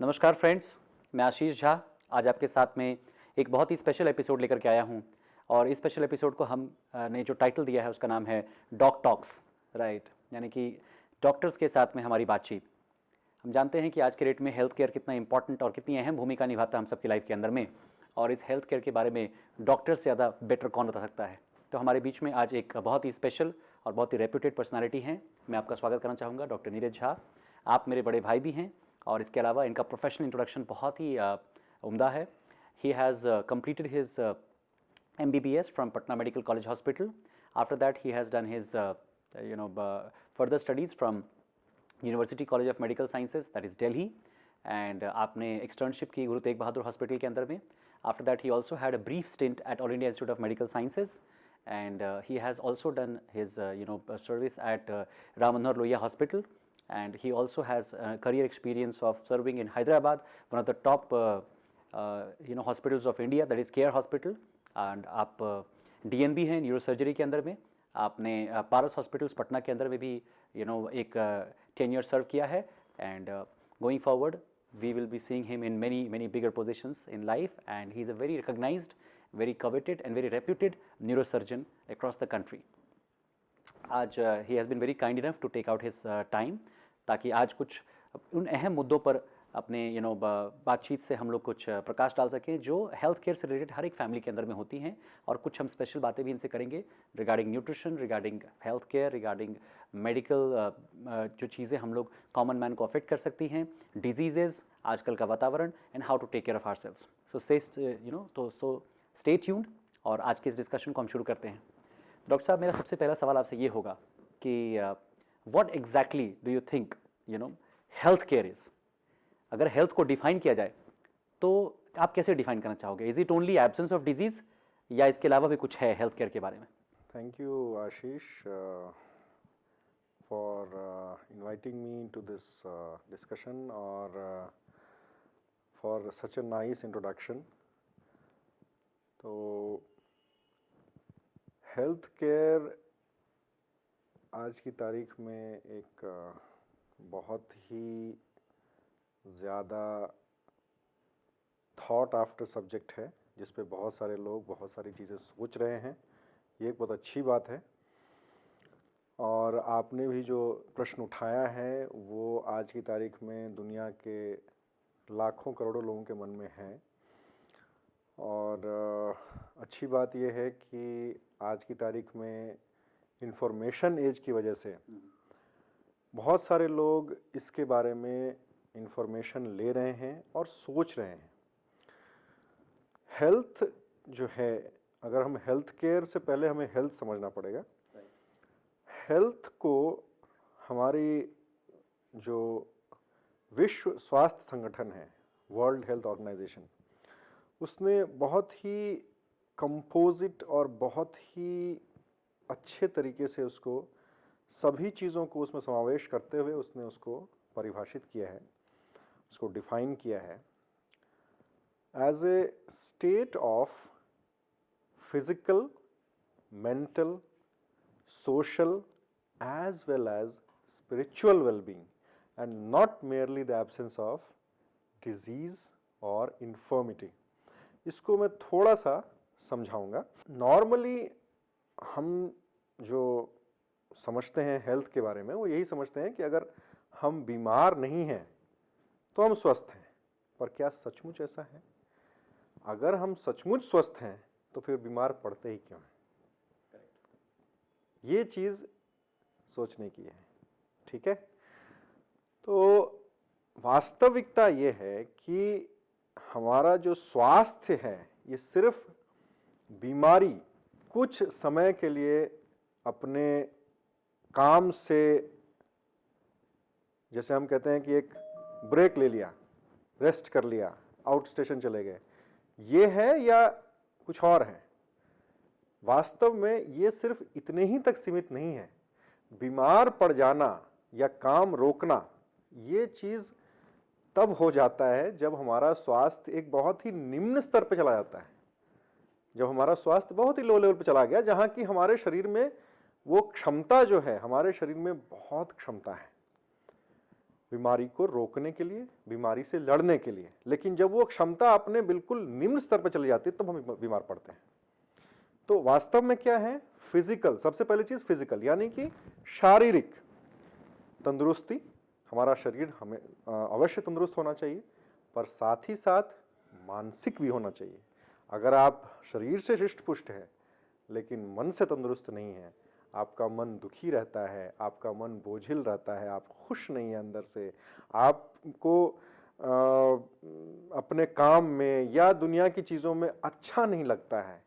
नमस्कार फ्रेंड्स, मैं आशीष झा आज आपके साथ में एक बहुत ही स्पेशल एपिसोड लेकर के आया हूं। और इस स्पेशल एपिसोड को हम ने जो टाइटल दिया है उसका नाम है डॉक टॉक्स, राइट। यानी कि डॉक्टर्स के साथ में हमारी बातचीत। हम जानते हैं कि आज के डेट में हेल्थ केयर कितना इंपॉर्टेंट और कितनी अहम भूमिका निभाता है हम सबकी लाइफ के अंदर में, और इस हेल्थ केयर के बारे में डॉक्टर से ज़्यादा बेटर कौन बता सकता है। तो हमारे बीच में आज एक बहुत ही स्पेशल और बहुत ही रेप्यूटेड पर्सनालिटी हैं। मैं आपका स्वागत करना चाहूँगा डॉक्टर नीरज झा। आप मेरे बड़े भाई भी हैं और इसके अलावा इनका प्रोफेशनल इंट्रोडक्शन बहुत ही उम्दा है। He has completed his MBBS from Patna Medical College Hospital. After that, he has done his further studies from University College of Medical Sciences, that is Delhi. And आपने एक्सटर्नशिप की गुरु तेग बहादुर हॉस्पिटल के अंदर में. After that, he also had a brief stint at All India Institute of Medical Sciences, and he has also done his service at Ram Manohar Lohia Hospital. And he also has career experience of serving in Hyderabad, one of the top hospitals of India, that is Care Hospital. And आप DNB हैं neuro surgery के अंदर में. आपने पारस hospitals Patna के अंदर में भी एक टेन्योर सर्व किया है. And going forward we will be seeing him in many bigger positions in life, and he is a very recognized, very coveted and very reputed neurosurgeon across the country. आज he has been very kind enough to take out his time, ताकि आज कुछ उन अहम मुद्दों पर अपने बातचीत से हम लोग कुछ प्रकाश डाल सकें जो हेल्थ केयर से रिलेटेड हर एक फैमिली के अंदर में होती हैं, और कुछ हम स्पेशल बातें भी इनसे करेंगे regarding nutrition, regarding health care, regarding medical जो चीज़ें हम लोग कॉमन मैन को अफेक्ट कर सकती हैं, डिजीजेज, आजकल का वातावरण, and how to take care of ourselves. So stay tuned, और आज के इस डिस्कशन को हम शुरू करते हैं. डॉक्टर साहब, मेरा सबसे पहला सवाल आपसे ये होगा कि what exactly do you think health care is. अगर हेल्थ को डिफाइन किया जाए तो आप कैसे डिफाइन करना चाहोगे? Is it only absence of disease, या इसके अलावा भी कुछ है हेल्थ केयर के बारे में? Thank you Ashish for inviting me to this discussion और for such a nice introduction. तो हेल्थ केयर आज की तारीख में एक बहुत ही ज़्यादा थॉट आफ्टर सब्जेक्ट है, जिस पे बहुत सारे लोग बहुत सारी चीज़ें सोच रहे हैं. ये एक बहुत अच्छी बात है, और आपने भी जो प्रश्न उठाया है वो आज की तारीख में दुनिया के लाखों करोड़ों लोगों के मन में है. और अच्छी बात यह है कि आज की तारीख में इंफॉर्मेशन एज की वजह से बहुत सारे लोग इसके बारे में इंफॉर्मेशन ले रहे हैं और सोच रहे हैं. हेल्थ जो है, अगर हम हेल्थ केयर से पहले हमें हेल्थ समझना पड़ेगा. हेल्थ को हमारी जो विश्व स्वास्थ्य संगठन है, वर्ल्ड हेल्थ ऑर्गेनाइजेशन, उसने बहुत ही कंपोजिट और बहुत ही अच्छे तरीके से उसको सभी चीज़ों को उसमें समावेश करते हुए उसने उसको परिभाषित किया है, उसको डिफाइन किया है as a state of physical, mental, social as well as spiritual well-being, and not merely the absence of disease or infirmity. इसको मैं थोड़ा सा समझाऊंगा. नॉर्मली हम जो समझते हैं हेल्थ के बारे में वो यही समझते हैं कि अगर हम बीमार नहीं हैं तो हम स्वस्थ हैं. पर क्या सचमुच ऐसा है? अगर हम सचमुच स्वस्थ हैं तो फिर बीमार पड़ते ही क्यों हैं? ये चीज़ सोचने की है. ठीक है, तो वास्तविकता ये है कि हमारा जो स्वास्थ्य है ये सिर्फ बीमारी कुछ समय के लिए अपने काम से, जैसे हम कहते हैं कि एक ब्रेक ले लिया, रेस्ट कर लिया, आउट स्टेशन चले गए, ये है या कुछ और है? वास्तव में ये सिर्फ इतने ही तक सीमित नहीं है. बीमार पड़ जाना या काम रोकना ये चीज़ तब हो जाता है जब हमारा स्वास्थ्य एक बहुत ही निम्न स्तर पे चला जाता है, जब हमारा स्वास्थ्य बहुत ही लो लेवल पे चला गया, जहाँ की हमारे शरीर में वो क्षमता जो है, हमारे शरीर में बहुत क्षमता है बीमारी को रोकने के लिए, बीमारी से लड़ने के लिए। लेकिन जब वो क्षमता अपने बिल्कुल निम्न स्तर पर चली जाती है तब हम बीमार पड़ते हैं। तो वास्तव में क्या है? फिजिकल, सबसे पहली चीज फिजिकल, यानी कि शारीरिक तंदुरुस्ती। हमारा शरीर हमें अवश्य तंदुरुस्त होना चाहिए, पर साथ ही साथ मानसिक भी होना चाहिए। अगर आप शरीर से हृष्ट पुष्ट है लेकिन मन से तंदुरुस्त नहीं है, आपका मन दुखी रहता है, आपका मन बोझिल रहता है, आप खुश नहीं है अंदर से, आपको अपने काम में या दुनिया की चीज़ों में अच्छा नहीं लगता है,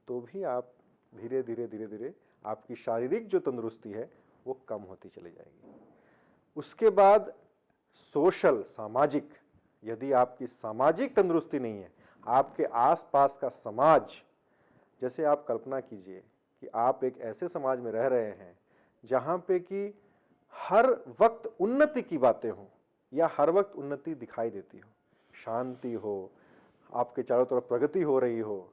तो भी आप धीरे धीरे धीरे धीरे आपकी शारीरिक जो तंदुरुस्ती है वो कम होती चली जाएगी। उसके बाद सोशल, सामाजिक, यदि आपकी सामाजिक तंदुरुस्ती नहीं है, आपके आसपास का समाज, जैसे आप कल्पना कीजिए कि आप एक ऐसे समाज में रह रहे हैं जहां पे कि हर वक्त उन्नति की बातें हो या हर वक्त उन्नति दिखाई देती हो, शांति हो, आपके चारों तरफ प्रगति हो रही हो,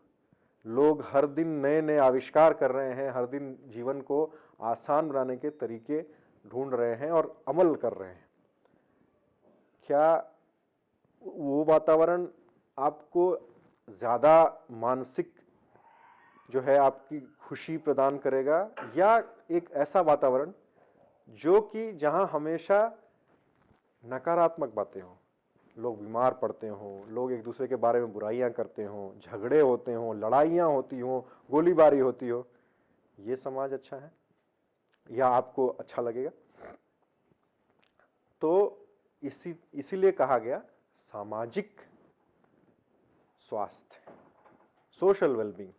लोग हर दिन नए नए आविष्कार कर रहे हैं, हर दिन जीवन को आसान बनाने के तरीके ढूंढ रहे हैं और अमल कर रहे हैं, क्या वो वातावरण आपको ज्यादा मानसिक जो है आपकी खुशी प्रदान करेगा, या एक ऐसा वातावरण जो कि जहां हमेशा नकारात्मक बातें हों, लोग बीमार पड़ते हों, लोग एक दूसरे के बारे में बुराइयां करते हों, झगड़े होते हों, लड़ाइयां होती हों, गोलीबारी होती हो? ये समाज अच्छा है या आपको अच्छा लगेगा? तो इसीलिए कहा गया सामाजिक स्वास्थ्य, सोशल वेलबींग।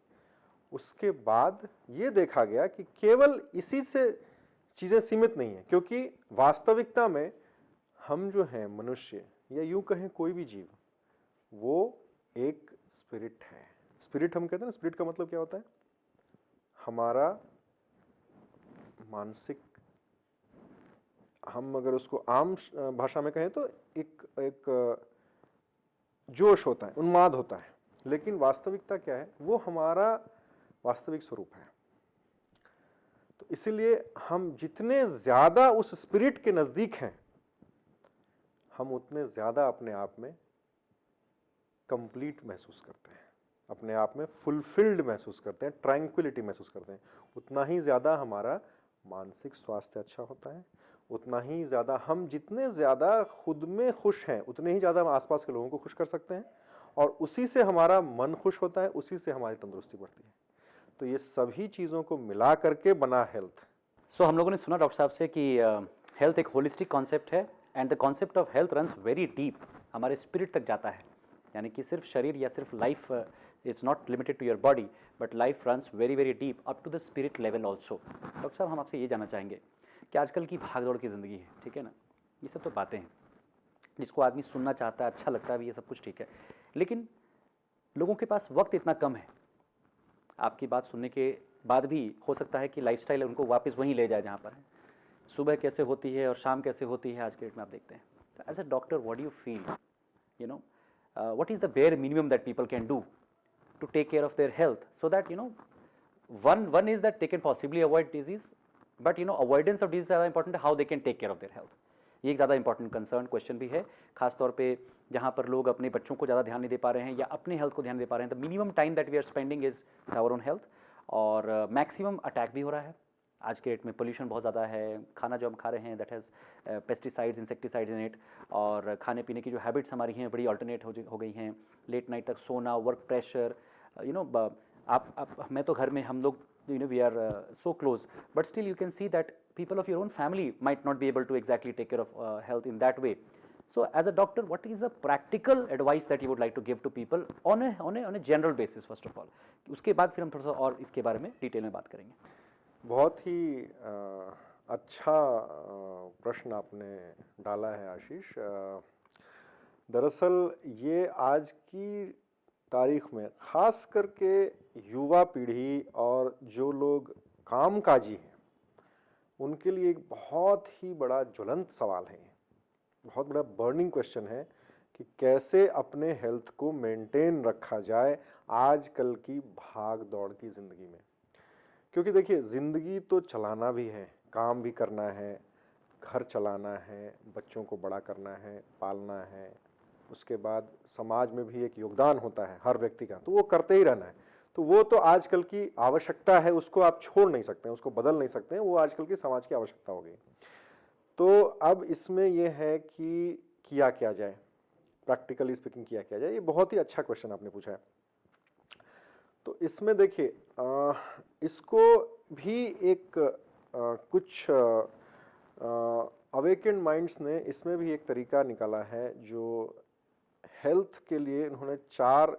उसके बाद ये देखा गया कि केवल इसी से चीजें सीमित नहीं है, क्योंकि वास्तविकता में हम जो हैं मनुष्य, या यूं कहें कोई भी जीव, वो एक स्पिरिट है। स्पिरिट हम कहते हैं ना, स्पिरिट का मतलब क्या होता है? हमारा मानसिक, हम अगर उसको आम भाषा में कहें तो एक जोश होता है, उन्माद होता है, लेकिन वास्तविकता क्या है? वो हमारा वास्तविक स्वरूप है। तो इसीलिए हम जितने ज्यादा उस स्पिरिट के नजदीक हैं, हम उतने ज्यादा अपने आप में कंप्लीट महसूस करते हैं, अपने आप में फुलफिल्ड महसूस करते हैं, ट्रैंक्विलिटी महसूस करते हैं। उतना ही ज्यादा हमारा मानसिक स्वास्थ्य अच्छा होता है, उतना ही ज्यादा हम जितने ज्यादा खुद में खुश हैं उतने ही ज्यादा हम आसपास के लोगों को खुश कर सकते हैं, और उसी से हमारा मन खुश होता है, उसी से हमारी तंदुरुस्ती बढ़ती है। तो ये सभी चीजों को मिला करके बना हेल्थ। सो हम लोगों ने सुना डॉक्टर साहब से कि हेल्थ एक होलिस्टिक कॉन्सेप्ट है, and the concept of health runs very deep, हमारे स्पिरिट तक जाता है। यानी कि सिर्फ शरीर या सिर्फ life it's not limited to your body, but life runs very very deep up to the spirit level also. Doctor साहब, हम आपसे ये जानना चाहेंगे कि आजकल की भाग दौड़ की ज़िंदगी है, ठीक है ना, ये सब तो बातें हैं जिसको आदमी सुनना चाहता है, अच्छा लगता है भी, ये सब कुछ ठीक है, लेकिन लोगों के पास वक्त इतना कम है। आपकी बात सुनने के बाद भी हो सकता है कि लाइफस्टाइल उनको वापस वहीं ले जाए जहाँ पर है। सुबह कैसे होती है और शाम कैसे होती है आज के डेट में आप देखते हैं। तो as a doctor what do you feel, you know, what is the bare minimum that people can do to take care of their health, so that, you know, one is that they can possibly avoid disease, but you know, avoidance of disease is ज़्यादा important है, how they can take care of their health। ये एक ज़्यादा important concern question भी है, खासतौर पे जहाँ पर लोग अपने बच्चों को ज़्यादा ध्यान नहीं दे पा रहे हैं या अपने हेल्थ को ध्यान दे पा रहे हैं। The minimum time that we are spending is our own health, और मैक्सिमम अटैक भी हो रहा है आज के डेट में। पोल्यूशन बहुत ज़्यादा है, खाना जो हम खा रहे हैं that has pesticides, insecticides in it, और खाने पीने की जो हैबिट्स हमारी हैं बड़ी अल्टरनेट हो गई हैं। लेट नाइट तक सोना, वर्क प्रेशर, यू नो, आप मैं तो घर में हम लोग, you know, we are so close, but still you can see that people of your own family might not be able to exactly take care of health in that way. So as a doctor, what is the practical advice that you would like to give to people on a general basis first of all? उसके बाद फिर हम थोड़ा सा और इसके बारे में डिटेल में बात करेंगे। बहुत ही अच्छा प्रश्न आपने डाला है आशीष। दरअसल ये आज की तारीख में खास करके युवा पीढ़ी और जो लोग कामकाजी हैं उनके लिए एक बहुत ही बड़ा ज्वलंत सवाल है, बहुत बड़ा बर्निंग क्वेश्चन है कि कैसे अपने हेल्थ को मेंटेन रखा जाए आजकल की भाग दौड़ की ज़िंदगी में। क्योंकि देखिए, ज़िंदगी तो चलाना भी है, काम भी करना है, घर चलाना है, बच्चों को बड़ा करना है, पालना है, उसके बाद समाज में भी एक योगदान होता है हर व्यक्ति का, तो वो करते ही रहना है। तो वो तो आजकल की आवश्यकता है, उसको आप छोड़ नहीं सकते हैं, उसको बदल नहीं सकते हैं, वो आजकल की समाज की आवश्यकता हो गई। तो अब इसमें यह है कि किया क्या जाए, प्रैक्टिकली स्पीकिंग किया क्या जाए, ये बहुत ही अच्छा क्वेश्चन आपने पूछा है। तो इसमें देखिए इसको भी एक कुछ अवेकेंड माइंड्स ने इसमें भी एक तरीका निकाला है, जो हेल्थ के लिए इन्होंने 4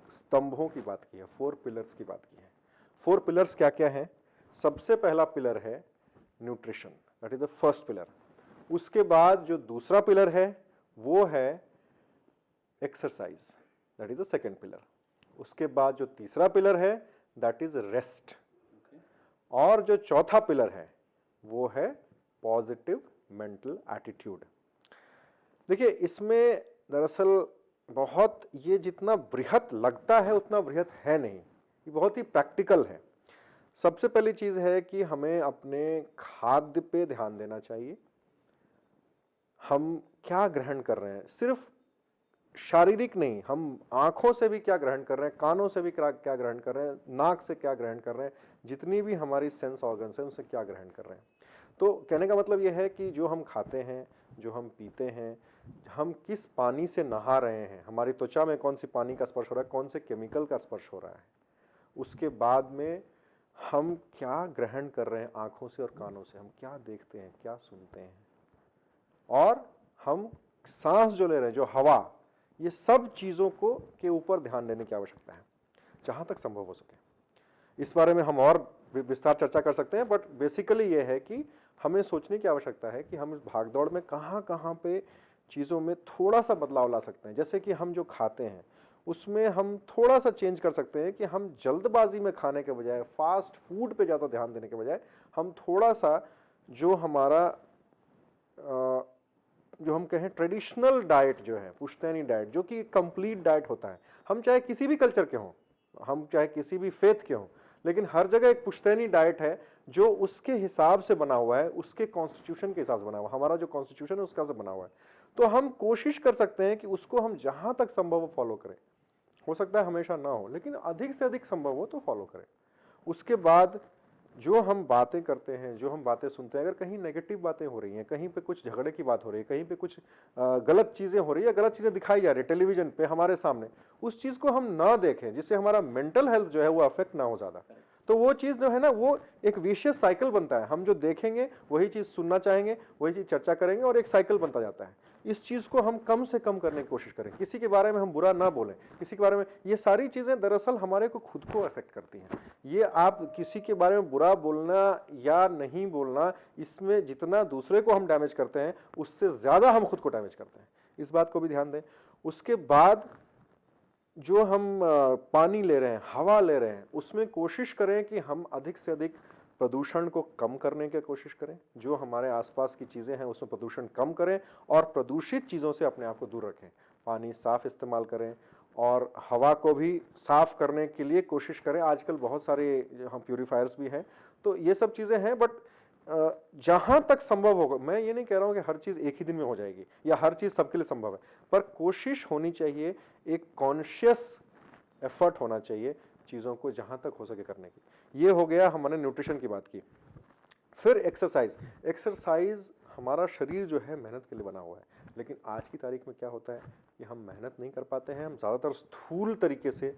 स्तंभों की बात की है, 4 पिलर्स की बात की है। 4 पिलर्स क्या क्या है? सबसे पहला पिलर है nutrition, that is the first pillar. उसके बाद जो दूसरा पिलर है वो है exercise, that is the second pillar. उसके बाद जो तीसरा पिलर है दैट इज रेस्ट, और जो चौथा पिलर है वो है पॉजिटिव मेंटल एटीट्यूड। देखिए इसमें दरअसल बहुत, ये जितना बृहत लगता है उतना बृहत है नहीं, ये बहुत ही प्रैक्टिकल है। सबसे पहली चीज है कि हमें अपने खाद्य पे ध्यान देना चाहिए। हम क्या ग्रहण कर रहे हैं, सिर्फ शारीरिक नहीं, हम आंखों से भी क्या ग्रहण कर रहे हैं, कानों से भी क्या ग्रहण कर रहे हैं, नाक से क्या ग्रहण कर रहे हैं, जितनी भी हमारी सेंस ऑर्गन्स हैं उनसे क्या ग्रहण कर रहे हैं। तो कहने का मतलब यह है कि जो हम खाते हैं, जो हम पीते हैं, हम किस पानी से नहा रहे हैं, हमारी त्वचा में कौन सी पानी का स्पर्श हो रहा है, कौन से केमिकल का स्पर्श हो रहा है, उसके बाद में हम क्या ग्रहण कर रहे हैं आंखों से और कानों से, हम क्या देखते हैं, क्या सुनते हैं, और हम सांस जो ले रहे हैं, जो हवा, ये सब चीजों को के ऊपर ध्यान देने की आवश्यकता है जहां तक संभव हो सके। इस बारे में हम और विस्तार चर्चा कर सकते हैं, बट बेसिकली ये है कि हमें सोचने की आवश्यकता है कि हम इस भागदौड़ में कहां कहां पे चीजों में थोड़ा सा बदलाव ला सकते हैं। जैसे कि हम जो खाते हैं उसमें हम थोड़ा सा चेंज कर सकते हैं कि हम जल्दबाजी में खाने के बजाय, फास्ट फूड पे ज्यादा ध्यान देने के बजाय, हम थोड़ा सा जो हमारा जो हम कहें ट्रेडिशनल डाइट जो है, पुश्तैनी डाइट, जो कि कंप्लीट डाइट होता है, हम चाहे किसी भी कल्चर के हों, हम चाहे किसी भी फेथ के हों, लेकिन हर जगह एक पुश्तैनी डाइट है जो उसके हिसाब से बना हुआ है, उसके कॉन्स्टिट्यूशन के हिसाब से बना हुआ है। हमारा जो कॉन्स्टिट्यूशन है उसका से बना हुआ है, तो हम कोशिश कर सकते हैं कि उसको हम जहां तक संभव हो फॉलो करें। हो सकता है हमेशा ना हो, लेकिन अधिक से अधिक संभव हो तो फॉलो करें। उसके बाद जो हम बातें करते हैं, जो हम बातें सुनते हैं, अगर कहीं नेगेटिव बातें हो रही हैं, कहीं पे कुछ झगड़े की बात हो रही है, कहीं पे कुछ गलत चीजें हो रही है, गलत चीजें दिखाई जा रही है टेलीविजन पे हमारे सामने, उस चीज को हम ना देखें, जिससे हमारा मेंटल हेल्थ जो है वो अफेक्ट ना हो ज्यादा। तो वो चीज जो है ना, वो एक विशियस साइकिल बनता है। हम जो देखेंगे वही चीज सुनना चाहेंगे, वही चीज चर्चा करेंगे, और एक साइकिल बनता जाता है। इस चीज को हम कम से कम करने की कोशिश करें। किसी के बारे में हम बुरा ना बोलें, किसी के बारे में, ये सारी चीजें दरअसल हमारे को खुद को अफेक्ट करती हैं। ये आप किसी के बारे में बुरा बोलना या नहीं बोलना, इसमें जितना दूसरे को हम डैमेज करते हैं उससे ज्यादा हम खुद को डैमेज करते हैं। इस बात को भी ध्यान दें। उसके बाद जो हम पानी ले रहे हैं, हवा ले रहे हैं, उसमें कोशिश करें कि हम अधिक से अधिक प्रदूषण को कम करने की कोशिश करें। जो हमारे आसपास की चीजें हैं उसमें प्रदूषण कम करें, और प्रदूषित चीजों से अपने आप को दूर रखें। पानी साफ इस्तेमाल करें, और हवा को भी साफ करने के लिए कोशिश करें। आजकल बहुत सारे हम प्यूरिफायर्स भी हैं, तो ये सब चीजें हैं। बट जहां तक संभव होगा, मैं ये नहीं कह रहा हूं कि हर चीज एक ही दिन में हो जाएगी या हर चीज सबके लिए संभव है, पर कोशिश होनी चाहिए, एक कॉन्शियस एफर्ट होना चाहिए चीजों को जहां तक हो सके करने की। ये हो गया, हमने न्यूट्रिशन की बात की। फिर एक्सरसाइज। एक्सरसाइज, हमारा शरीर जो है मेहनत के लिए बना हुआ है, लेकिन आज की तारीख में क्या होता है कि हम मेहनत नहीं कर पाते हैं। हम ज्यादातर स्थूल तरीके से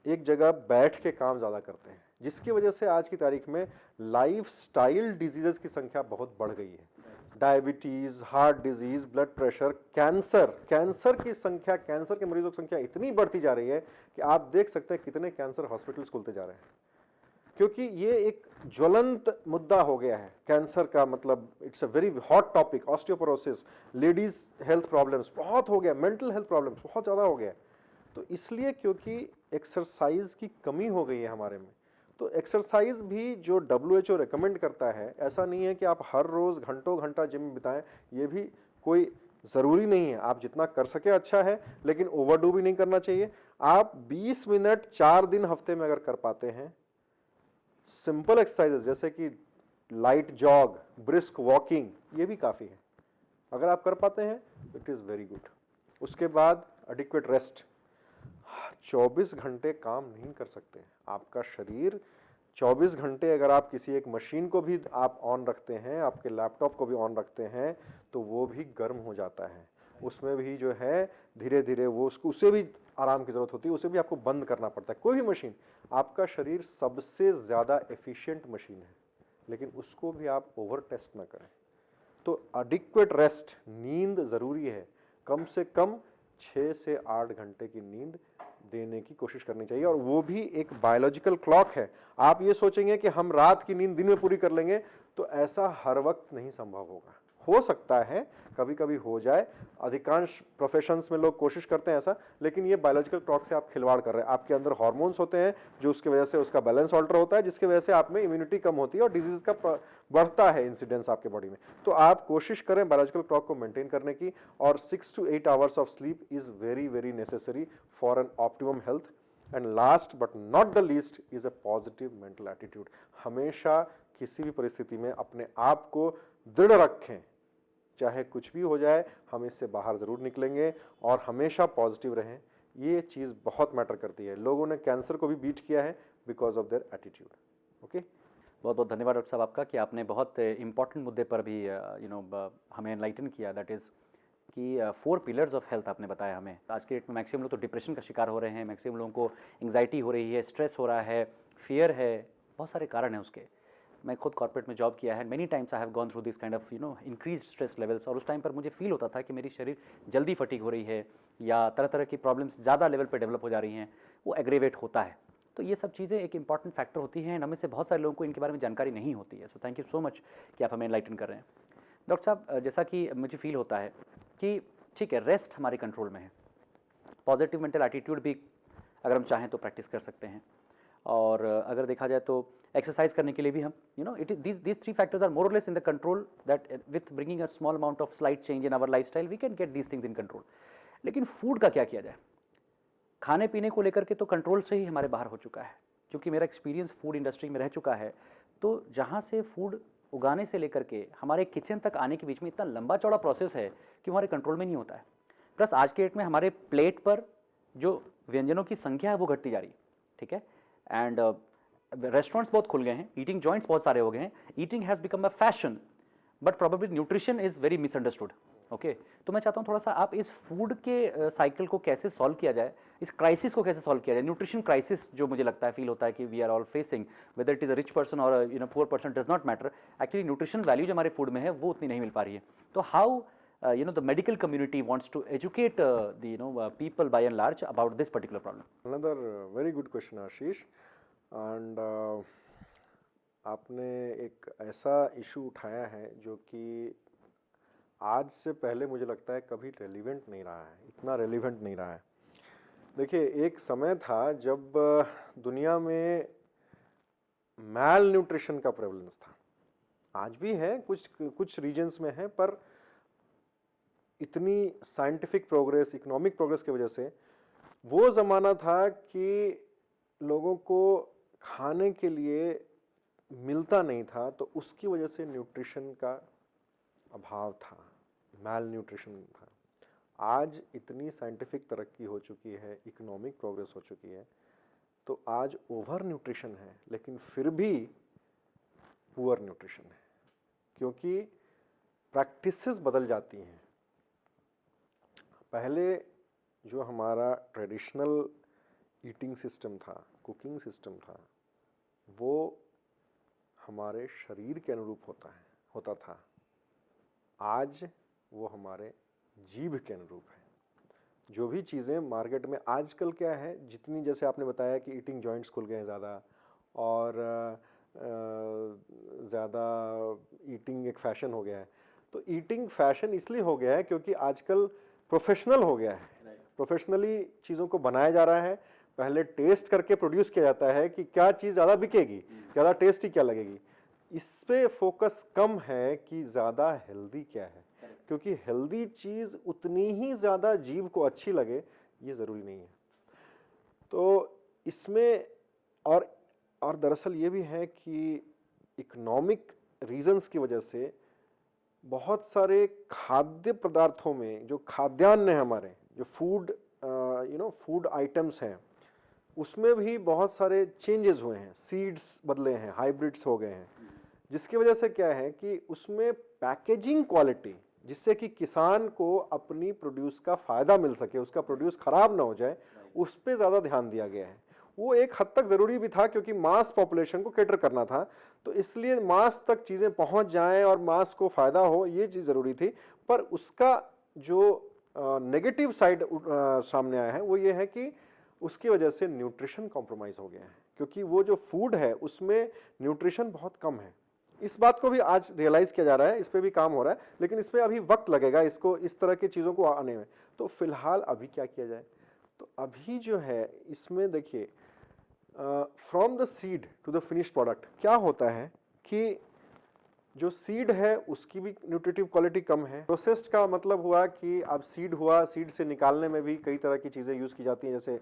एक जगह बैठ के काम ज्यादा करते हैं, जिसकी वजह से आज की तारीख में लाइफस्टाइल डिजीजेस की संख्या बहुत बढ़ गई है। Diabetes, heart disease, blood pressure, cancer की संख्या, कैंसर के मरीजों की संख्या इतनी बढ़ती जा रही है कि आप देख सकते हैं कितने कैंसर हॉस्पिटल्स खुलते जा रहे हैं, क्योंकि ये एक ज्वलंत मुद्दा हो गया है। कैंसर का मतलब it's a very hot topic. Osteoporosis, ladies health problems बहुत हो गया, मेंटल हेल्थ प्रॉब्लम्स बहुत ज्यादा हो गया। तो इसलिए क्योंकि एक्सरसाइज की कमी हो गई है हमारे में। तो एक्सरसाइज भी जो WHO रेकमेंड करता है, ऐसा नहीं है कि आप हर रोज घंटों घंटा जिम में बिताएं, ये भी कोई जरूरी नहीं है। आप जितना कर सके अच्छा है, लेकिन ओवरडू भी नहीं करना चाहिए। आप 20 मिनट 4 दिन हफ्ते में अगर कर पाते हैं, सिंपल एक्सरसाइजेस, जैसे कि लाइट जॉग, ब्रिस्क वॉकिंग, ये भी काफ़ी है। अगर आप कर पाते हैं इट इज़ वेरी गुड। उसके बाद एडिक्वेट रेस्ट। 24 घंटे काम नहीं कर सकते आपका शरीर। 24 घंटे अगर आप किसी एक मशीन को भी आप ऑन रखते हैं, आपके लैपटॉप को भी ऑन रखते हैं, तो वो भी गर्म हो जाता है। उसमें भी जो है धीरे धीरे वो उसको, उसे भी आराम की ज़रूरत होती है, उसे भी आपको बंद करना पड़ता है। कोई भी मशीन, आपका शरीर सबसे ज़्यादा एफिशिएंट मशीन है, लेकिन उसको भी आप ओवर टेस्ट ना करें। तो एडिक्वेट रेस्ट, नींद ज़रूरी है। कम से कम 6 से 8 घंटे की नींद देने की कोशिश करनी चाहिए, और वो भी एक बायोलॉजिकल क्लॉक है। आप ये सोचेंगे कि हम रात की नींद दिन में पूरी कर लेंगे, तो ऐसा हर वक्त नहीं संभव होगा। हो सकता है कभी कभी हो जाए, अधिकांश प्रोफेशंस में लोग कोशिश करते हैं ऐसा, लेकिन ये बायोलॉजिकल क्लॉक से आप खिलवाड़ कर रहे हैं। आपके अंदर हार्मोन्स होते हैं जो उसकी वजह से उसका बैलेंस ऑल्टर होता है, जिसकी वजह से आप में इम्यूनिटी कम होती है और डिजीज का बढ़ता है इंसिडेंस आपके बॉडी में। तो आप कोशिश करें बायोलॉजिकल क्लॉक को मेंटेन करने की, और 6 to 8 hours of sleep is very very necessary for an optimum health. And last but not the least is a positive mental attitude. हमेशा किसी भी परिस्थिति में अपने आप को दृढ़ रखें, चाहे कुछ भी हो जाए हम इससे बाहर जरूर निकलेंगे, और हमेशा पॉजिटिव रहें। ये चीज़ बहुत मैटर करती है। लोगों ने कैंसर को भी बीट किया है because of their attitude. Okay, बहुत बहुत धन्यवाद डॉक्टर साहब आपका कि आपने बहुत इंपॉर्टेंट मुद्दे पर भी हमें एनलाइटन किया, दैट इज़ कि 4 पिलर्स ऑफ हेल्थ आपने बताया हमें। आज के डेट में मैक्सिमम लोग तो डिप्रेशन का शिकार हो रहे हैं, मैक्सिमम लोगों को एंग्जाइटी हो रही है, स्ट्रेस हो रहा है, फियर है, बहुत सारे कारण हैं उसके। मैं खुद कॉर्पोरेट में जॉब किया है, many times I have gone through this kind of increase stress levels, और उस टाइम पर मुझे फील होता था कि मेरी शरीर जल्दी फटीग हो रही है या तरह तरह की प्रॉब्लम्स ज़्यादा लेवल पर डेवलप हो जा रही हैं, वो एग्रेवेट होता है। तो ये सब चीज़ें एक इंपॉर्टेंट फैक्टर होती हैं, हमें से बहुत सारे लोगों को इनके बारे में जानकारी नहीं होती है। So thank you so much कि आप हमें एनलाइटन कर रहे हैं। डॉक्टर साहब, जैसा कि मुझे फील होता है कि ठीक है, रेस्ट हमारे कंट्रोल में है, पॉजिटिव मेंटल एटीट्यूड भी अगर हम चाहें तो प्रैक्टिस कर सकते हैं, और अगर देखा जाए तो एक्सरसाइज करने के लिए भी हम it is these 3 factors are more or less in the control, that with bringing a small amount of slight change in our lifestyle we can get these things in control. लेकिन food का क्या किया जाए? खाने पीने को लेकर के तो कंट्रोल से ही हमारे बाहर हो चुका है, क्योंकि मेरा एक्सपीरियंस फूड इंडस्ट्री में रह चुका है। तो जहाँ से फूड उगाने से लेकर के हमारे किचन तक आने के बीच में इतना लंबा चौड़ा प्रोसेस है कि हमारे कंट्रोल में नहीं होता है। प्लस आज के डेट में हमारे प्लेट पर जो व्यंजनों की संख्या है वो घटती जा रही है, ठीक है। एंड रेस्टोरेंट्स बहुत खुल गए हैं, ईटिंग जॉइंट्स बहुत सारे हो गए हैं, eating has become a fashion, but probably nutrition is very misunderstood. Okay, तो मैं चाहता हूँ थोड़ा सा आप इस फूड के साइकिल को कैसे सॉल्व किया जाए, इस क्राइसिस को कैसे सॉल्व किया जाए, न्यूट्रिशन क्राइसिस जो मुझे लगता है फील होता है कि we are all facing, whether it is a rich person or poor person does not matter. Actually nutrition value जो हमारे फूड में है वो उतनी नहीं मिल पा रही है। तो how the medical community wants to educate the people by and large about this particular problem? another very good question Ashish. And आपने एक ऐसा इशू उठाया है जो कि आज से पहले मुझे लगता है कभी रेलिवेंट नहीं रहा है, इतना रेलिवेंट नहीं रहा है। देखिए, एक समय था जब दुनिया में मैल न्यूट्रिशन का प्रेवलेंस था, आज भी है, कुछ रीजन्स में है, पर इतनी साइंटिफिक प्रोग्रेस, इकोनॉमिक प्रोग्रेस की वजह से वो ज़माना था कि लोगों को खाने के लिए मिलता नहीं था, तो उसकी वजह से न्यूट्रिशन का अभाव था, मैल न्यूट्रिशन था। आज इतनी साइंटिफिक तरक्की हो चुकी है, इकोनॉमिक प्रोग्रेस हो चुकी है, तो आज ओवर न्यूट्रिशन है, लेकिन फिर भी पुअर न्यूट्रिशन है, क्योंकि प्रैक्टिसेस बदल जाती हैं। पहले जो हमारा ट्रेडिशनल ईटिंग सिस्टम था, कुकिंग सिस्टम था, वो हमारे शरीर के अनुरूप होता था। आज वो हमारे जीभ के अनुरूप है। जो भी चीज़ें मार्केट में आजकल क्या है, जितनी, जैसे आपने बताया कि ईटिंग जॉइंट्स खुल गए हैं ज़्यादा, और ज़्यादा ईटिंग एक फैशन हो गया है। तो ईटिंग फैशन इसलिए हो गया है क्योंकि आजकल प्रोफेशनल हो गया है, प्रोफेशनली चीज़ों को बनाया जा रहा है। पहले टेस्ट करके प्रोड्यूस किया जाता है कि क्या चीज़ ज़्यादा बिकेगी, ज़्यादा टेस्टी क्या लगेगी। इस पे फोकस कम है कि ज़्यादा हेल्दी क्या है, क्योंकि हेल्दी चीज़ उतनी ही ज़्यादा जीभ को अच्छी लगे ये ज़रूरी नहीं है। तो इसमें और दरअसल ये भी है कि इकोनॉमिक रीजंस की वजह से बहुत सारे खाद्य पदार्थों में, जो खाद्यान्न है हमारे, जो फूड फूड आइटम्स हैं, उसमें भी बहुत सारे चेंजेस हुए हैं, सीड्स बदले हैं, हाइब्रिड्स हो गए हैं, जिसकी वजह से क्या है कि उसमें पैकेजिंग क्वालिटी, जिससे कि किसान को अपनी प्रोड्यूस का फायदा मिल सके, उसका प्रोड्यूस खराब ना हो जाए, उस पर ज़्यादा ध्यान दिया गया है। वो एक हद तक ज़रूरी भी था क्योंकि मास पॉपुलेशन को कैटर करना था, तो इसलिए मास तक चीज़ें पहुंच जाएं और मास को फ़ायदा हो, ये चीज़ ज़रूरी थी। पर उसका जो नेगेटिव साइड सामने आया है वो ये है कि उसकी वजह से न्यूट्रिशन कॉम्प्रोमाइज़ हो गया है, क्योंकि वो जो फूड है उसमें न्यूट्रिशन बहुत कम है। इस बात को भी आज रियलाइज़ किया जा रहा है, इस पर भी काम हो रहा है, लेकिन इस पर अभी वक्त लगेगा, इसको इस तरह की चीज़ों को आने में। तो फिलहाल अभी क्या किया जाए, तो अभी जो है इसमें देखिए, from the seed to the finish product क्या होता है कि जो सीड है उसकी भी न्यूट्रिटिव क्वालिटी कम है। प्रोसेस्ड का मतलब हुआ कि अब सीड हुआ, सीड से निकालने में भी कई तरह की चीज़ें यूज़ की जाती हैं, जैसे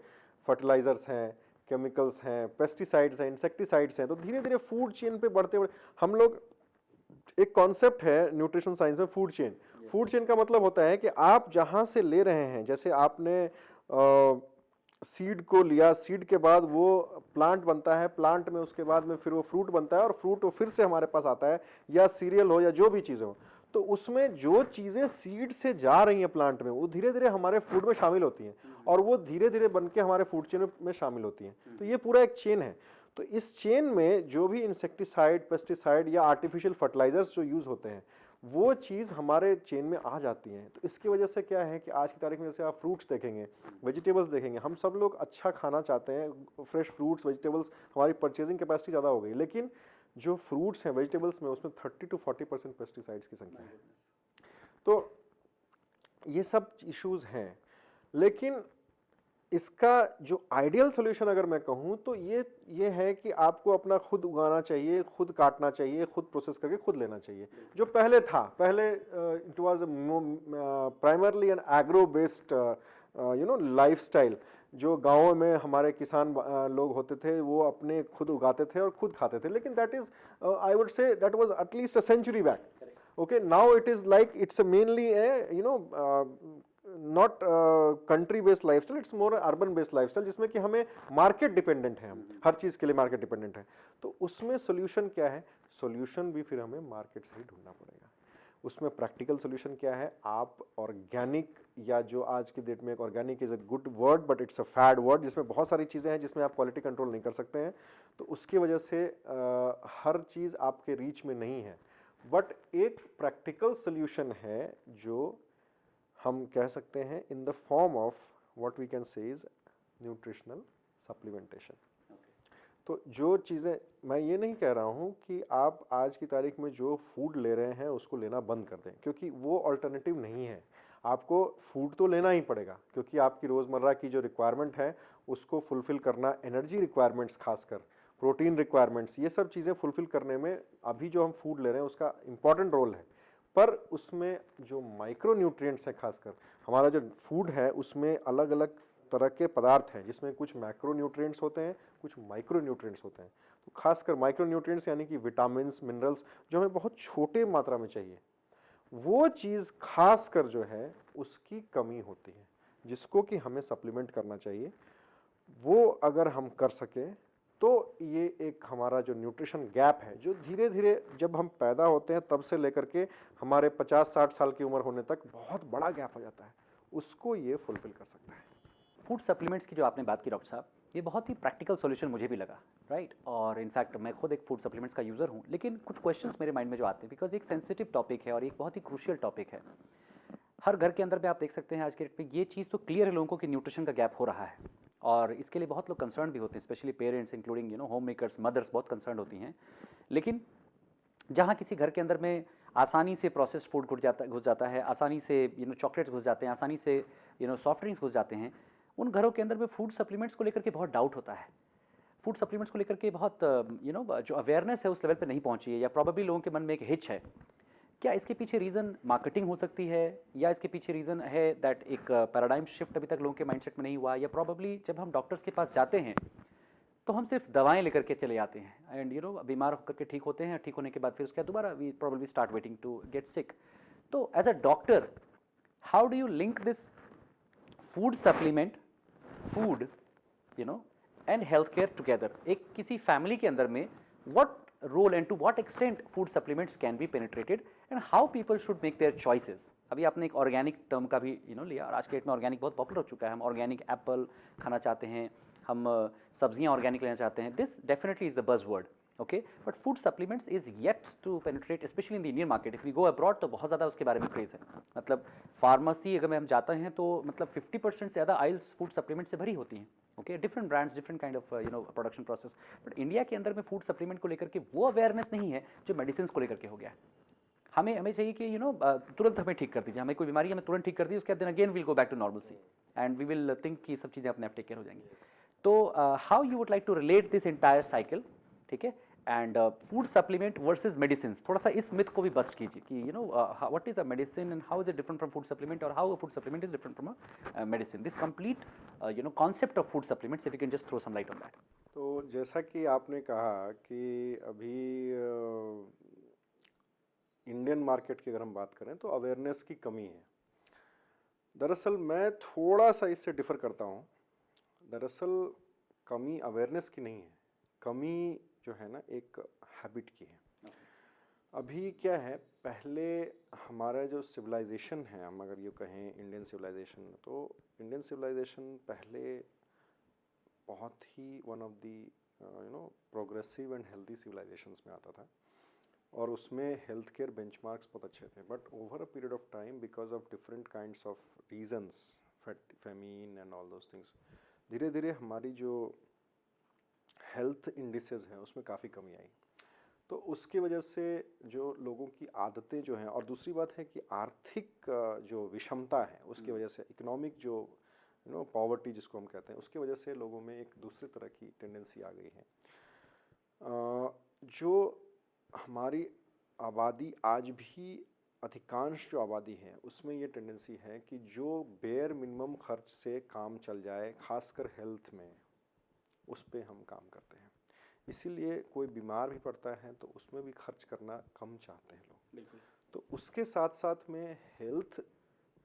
फर्टिलाइजर्स हैं, केमिकल्स हैं, पेस्टिसाइड्स हैं, इंसेक्टिसाइड्स हैं। तो धीरे धीरे फूड चेन पे बढ़ते बढ़ते हम लोग, एक कॉन्सेप्ट है न्यूट्रिशन साइंस में, फूड चेन। फूड चेन का मतलब होता है कि आप जहाँ से ले रहे हैं, जैसे आपने सीड को लिया, सीड के बाद वो प्लांट बनता है, प्लांट में उसके बाद में फिर वो फ्रूट बनता है, और फ्रूट वो फिर से हमारे पास आता है, या सीरियल हो या जो भी चीज़ हो। तो उसमें जो चीज़ें सीड से जा रही हैं प्लांट में, वो धीरे धीरे हमारे फूड में शामिल होती हैं, और वो धीरे धीरे बन के हमारे फूड चेन में शामिल होती हैं। तो ये पूरा एक चेन है। तो इस चेन में जो भी इंसेक्टिसाइड, पेस्टिसाइड या आर्टिफिशियल फर्टिलाइजर्स जो यूज़ होते हैं, वो चीज़ हमारे चेन में आ जाती हैं। तो इसकी वजह से क्या है कि आज की तारीख में जैसे आप फ्रूट्स देखेंगे, वेजिटेबल्स देखेंगे, हम सब लोग अच्छा खाना चाहते हैं, फ्रेश फ्रूट्स, वेजिटेबल्स, हमारी परचेजिंग कैपेसिटी ज़्यादा हो गई, लेकिन जो फ्रूट्स हैं, वेजिटेबल्स में, उसमें 30 to 40% पेस्टिसाइड्स की संख्या है। तो ये सब इश्यूज हैं, लेकिन इसका जो आइडियल सोल्यूशन अगर मैं कहूँ तो ये है कि आपको अपना खुद उगाना चाहिए, खुद काटना चाहिए, खुद प्रोसेस करके खुद लेना चाहिए। जो पहले था, पहले it was primarily an agro based lifestyle. जो गाँव में हमारे किसान लोग होते थे, वो अपने खुद उगाते थे और खुद खाते थे, लेकिन that is I would say that was at least a century back. Okay, now it is like it's a mainly a not country based lifestyle, it's more urban based lifestyle, जिसमें कि हमें मार्केट डिपेंडेंट है, हम हर चीज़ के लिए market dependent है। तो उसमें सोल्यूशन क्या है, सोल्यूशन भी फिर हमें मार्केट से ही ढूंढना पड़ेगा। उसमें प्रैक्टिकल सोल्यूशन क्या है, आप ऑर्गेनिक, या जो आज की डेट में एक organic is a good word but it's a fad word, जिसमें बहुत सारी चीज़ें हैं जिसमें आप क्वालिटी कंट्रोल नहीं कर सकते हैं, तो उसकी वजह से हर चीज़ आपके रीच में नहीं है। बट एक प्रैक्टिकल सोल्यूशन है जो हम कह सकते हैं in the form of what we can say is nutritional supplementation. तो जो चीज़ें, मैं ये नहीं कह रहा हूँ कि आप आज की तारीख में जो फूड ले रहे हैं उसको लेना बंद कर दें, क्योंकि वो अल्टरनेटिव नहीं है। आपको फूड तो लेना ही पड़ेगा, क्योंकि आपकी रोज़मर्रा की जो रिक्वायरमेंट है उसको फुलफ़िल करना, एनर्जी रिक्वायरमेंट्स, खासकर प्रोटीन रिक्वायरमेंट्स, ये सब चीज़ें फुलफ़िल करने में अभी जो हम फूड ले रहे हैं उसका इम्पॉर्टेंट रोल है। पर उसमें जो माइक्रो न्यूट्रिएंट्स हैं, खासकर हमारा जो फूड है उसमें अलग अलग तरह के पदार्थ हैं, जिसमें कुछ मैक्रो न्यूट्रिएंट्स होते हैं, कुछ माइक्रो न्यूट्रिएंट्स होते हैं। तो खासकर माइक्रो न्यूट्रिएंट्स यानी कि विटामिन, मिनरल्स, जो हमें बहुत छोटे मात्रा में चाहिए, वो चीज़ खासकर जो है उसकी कमी होती है, जिसको कि हमें सप्लीमेंट करना चाहिए। वो अगर हम कर सकें तो ये एक हमारा जो न्यूट्रिशन गैप है, जो धीरे धीरे जब हम पैदा होते हैं तब से लेकर के हमारे 50-60 साल की उम्र होने तक बहुत बड़ा गैप हो जाता है, उसको ये फुलफिल कर सकता है। फूड सप्लीमेंट्स की जो आपने बात की डॉक्टर साहब, ये बहुत ही प्रैक्टिकल सॉल्यूशन मुझे भी लगा, राइट। और इनफैक्ट मैं खुद एक फूड सप्लीमेंट्स का यूज़र हूँ, लेकिन कुछ क्वेश्चंस मेरे माइंड में जो आते हैं, बिकॉज एक सेंसिटिव टॉपिक है और एक बहुत ही क्रूशियल टॉपिक है। हर घर के अंदर में आप देख सकते हैं आज के डेट में ये चीज़ तो क्लियर है लोगों को कि न्यूट्रिशन का गैप हो रहा है, और इसके लिए बहुत लोग कंसर्न भी होते हैं, specially parents, including home makers, mothers बहुत कंसर्न होती हैं। लेकिन जहाँ किसी घर के अंदर में आसानी से प्रोसेस्ड फूड घुस जाता है, आसानी से चॉकलेट्स घुस जाते हैं, आसानी से सॉफ्ट ड्रिंक्स घुस जाते हैं, उन घरों के अंदर में फूड सप्लीमेंट्स को लेकर के बहुत डाउट होता है। फूड सप्लीमेंट्स को लेकर के बहुत जो अवेयरनेस है उस लेवल पे नहीं पहुंची है, या प्रॉब्लली लोगों के मन में एक हिच है। क्या इसके पीछे रीज़न मार्केटिंग हो सकती है, या इसके पीछे रीज़न है दैट एक पैराडाइम शिफ्ट अभी तक लोगों के माइंडसेट में नहीं हुआ, या प्रॉब्लली जब हम डॉक्टर्स के पास जाते हैं तो हम सिर्फ दवाएं लेकर के चले आते हैं एंड बीमार होकर के ठीक होते हैं, ठीक होने के बाद फिर उसके बाद दोबारा we probably start waiting to get sick. तो as a doctor, how do you link this food supplement, food and health care together? एक किसी फैमिली के अंदर में what role and to what extent food supplements can be penetrated and how people should make their choices? अभी आपने एक organic term का भी लिया, और आज के डेट में ऑर्गेनिक बहुत पॉपुलर हो चुका है। हम ऑर्गेनिक एप्पल खाना चाहते हैं, हम सब्जियां ऑर्गेनिक लेना चाहते हैं। This definitely is the buzz word, okay, but food supplements is yet to penetrate specially in the Indian market. If we go abroad तो बहुत ज़्यादा उसके बारे में क्रेज है। मतलब फार्मेसी अगर हम जाते हैं तो मतलब 50% से ज़्यादा आइल्स फूड सप्लीमेंट से भरी होती हैं। Okay, different brands, different kind of production process. But India के अंदर में फूड सप्लीमेंट को लेकर के वो अवेयरनेस नहीं है जो मेडिसिन को लेकर के हो गया है। हमें चाहिए कि तुरंत हमें ठीक कर दीजिए, हमें कोई बीमारी हमें तुरंत ठीक कर दीजिए, उसके बाद then again will go back to normalcy and we will think कि सब चीज़ें अपने आप टेक केयर हो जाएंगी। तो how you would like to relate this entire cycle, ठीक है, and food supplement versus medicine? थोड़ा सा इस मिथ को भी बस्ट कीजिए कि what is a medicine and how is it different from food supplement, और how a food supplement is different from a medicine, this complete concept of food supplements, if you can just throw some light on that. तो जैसा कि आपने कहा कि अभी Indian market की अगर हम बात करें तो अवेयरनेस की कमी है। दरअसल मैं थोड़ा सा इससे डिफ़र करता हूँ। दरअसल कमी अवेयरनेस की नहीं है, कमी जो है ना एक हैबिट की है। अभी क्या है, पहले हमारा जो सिविलाइजेशन है, हम अगर ये कहें इंडियन सिविलाइजेशन, तो इंडियन सिविलाइजेशन पहले बहुत ही one of the progressive and healthy civilizations में आता था, और उसमें हेल्थ केयर बेंचमार्क्स बहुत अच्छे थे। But over a period of time, because of different kinds of reasons, famine and all those things, धीरे धीरे हमारी जो हेल्थ इंडिसेस हैं उसमें काफ़ी कमी आई। तो उसकी वजह से जो लोगों की आदतें जो हैं, और दूसरी बात है कि आर्थिक जो विषमता है उसकी वजह से, इकोनॉमिक जो पॉवर्टी जिसको हम कहते हैं, उसकी वजह से लोगों में एक दूसरी तरह की टेंडेंसी आ गई है। जो हमारी आबादी आज भी, अधिकांश जो आबादी है उसमें ये टेंडेंसी है कि जो बेयर मिनिमम खर्च से काम चल जाए, खासकर हेल्थ में, उस पे हम काम करते हैं। इसीलिए कोई बीमार भी पड़ता है तो उसमें भी खर्च करना कम चाहते हैं लोग। बिल्कुल। तो उसके साथ साथ में हेल्थ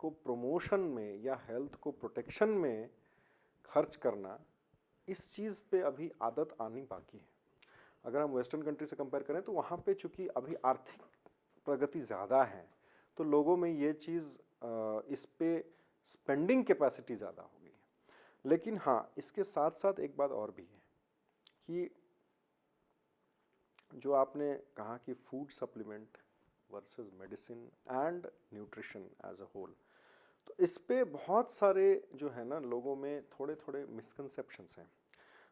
को प्रमोशन में या हेल्थ को प्रोटेक्शन में खर्च करना, इस चीज़ पे अभी आदत आनी बाकी है। अगर हम वेस्टर्न कंट्री से कंपेयर करें तो वहाँ पे चूँकि अभी आर्थिक प्रगति ज़्यादा है, तो लोगों में ये चीज़, इस पे स्पेंडिंग कैपेसिटी ज़्यादा हो गई है। लेकिन हाँ, इसके साथ साथ एक बात और भी है कि जो आपने कहा कि food supplement versus medicine and nutrition as a whole, तो इस पे बहुत सारे जो है ना लोगों में थोड़े थोड़े मिसकंसेप्शंस हैं।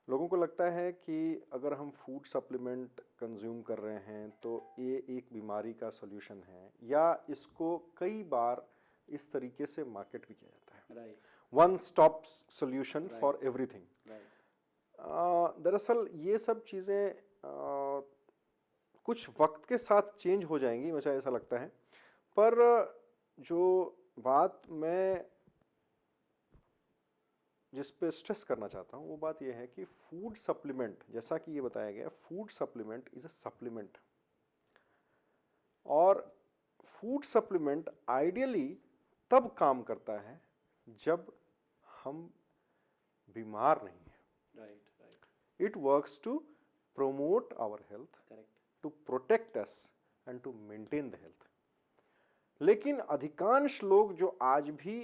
लोगों को लगता है कि अगर हम फूड सप्लीमेंट कंज्यूम कर रहे हैं तो ये एक बीमारी का सॉल्यूशन है, या इसको कई बार इस तरीके से मार्केट भी किया जाता है, one stop solution for everything. दरअसल ये सब चीज़ें कुछ वक्त के साथ चेंज हो जाएंगी, मुझे ऐसा लगता है। पर जो बात मैं जिस पे स्ट्रेस करना चाहता हूँ वो बात यह है कि फूड सप्लीमेंट, जैसा कि ये बताया गया, food supplement is a supplement, और फूड सप्लीमेंट आइडियली तब काम करता है जब हम बीमार नहीं हैं। Right. It works to promote our health, correct, to protect us and to maintain the health। लेकिन अधिकांश लोग जो आज भी